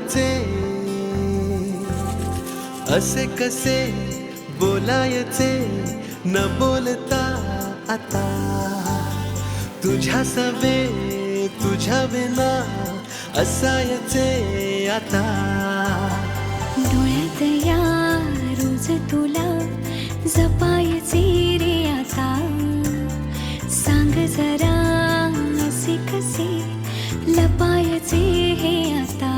बोलायचे असे कसे बोलायचे न बोलता आता तुझ्या सवे तुझ्या विना असायचे आता डोळ्यात या रोज तुला जपायचे रे आता सांग जरा असे कसे लपायचे हे आता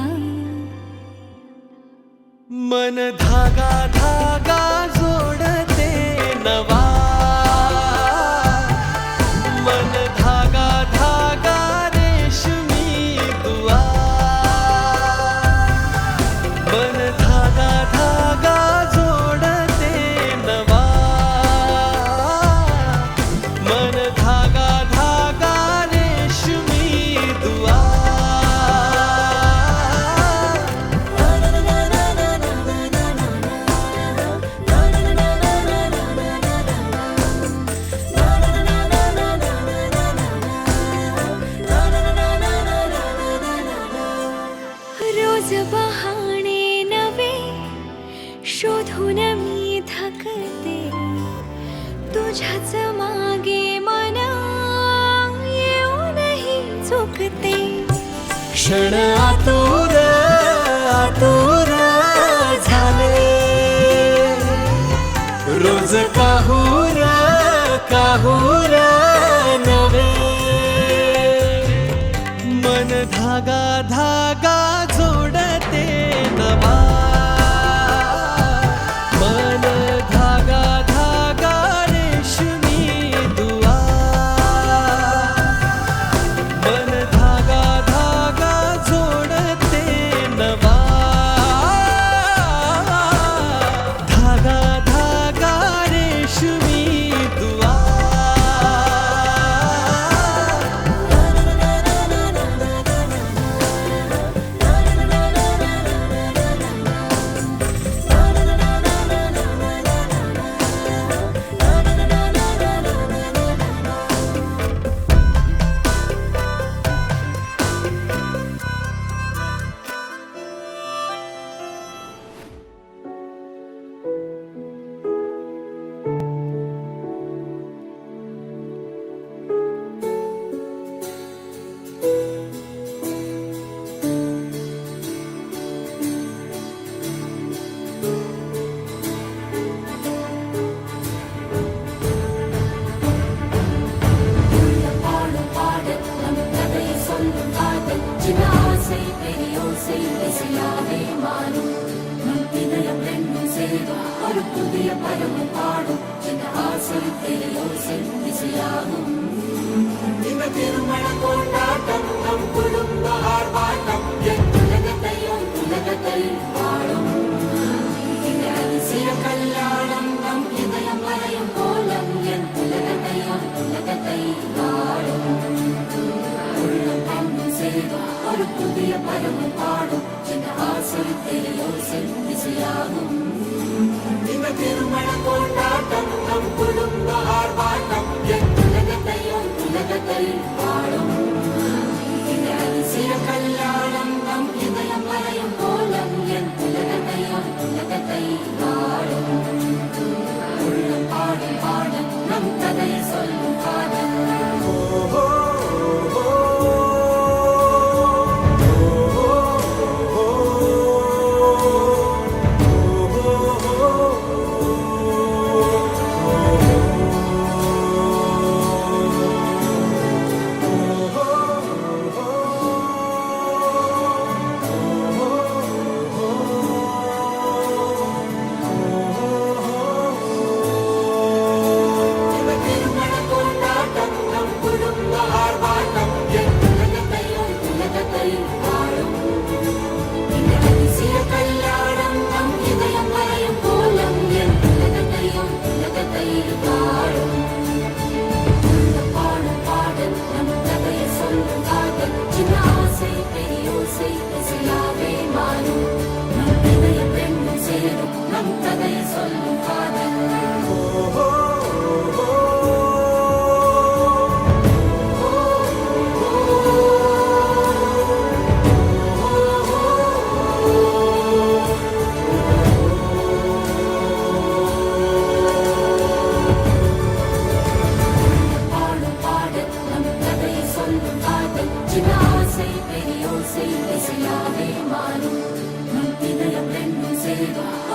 मन धागा धागा जोडते नवा मन धागा धागा रेशमी दुआ मन धागा धागा जोडते नवा मन धागा धागा रेशमी दुआ रोज बहाणे नवे शोधून मी थकते तुझ्याच मागे मन येऊनही चुकते क्षण आतुर आतुर झाले रोज काहूर काहूर नवे मन धागा धागा जोडते नवा मन धागा धागा रेशमी दुआ मन धागा धागा जोडते नवा धागा धागा रेशमी दुआ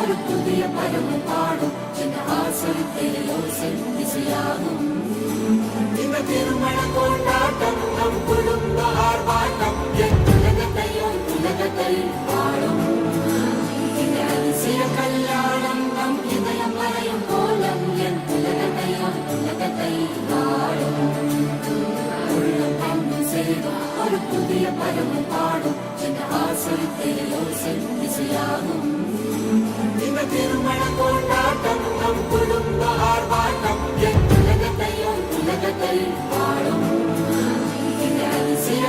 ஒரு புதிய பருவம் பாடும் என்ற ஆசை தேயோசை இசையாகும் இந்த திருமண கொண்டாட்டம் நம் குடும்ப ஆர்ப்பாட்டம் என் உலகத்தை பாடும் இந்த அதிசய கல்யாணம் நம் இதயம் வரையும் கோலம் என் உலகத்தை பாடும் உள்ளம் பங்கும் செய்தும் ஒரு புதிய பருவம் பாடும் என்ற ஆசை தேயோசை இசையாகும் இந்த திருமண கொண்டாட்டம் நம் குடும்ப ஆர்ப்பாட்டம் என் உலகத்தை பாடும் இந்த அதிசய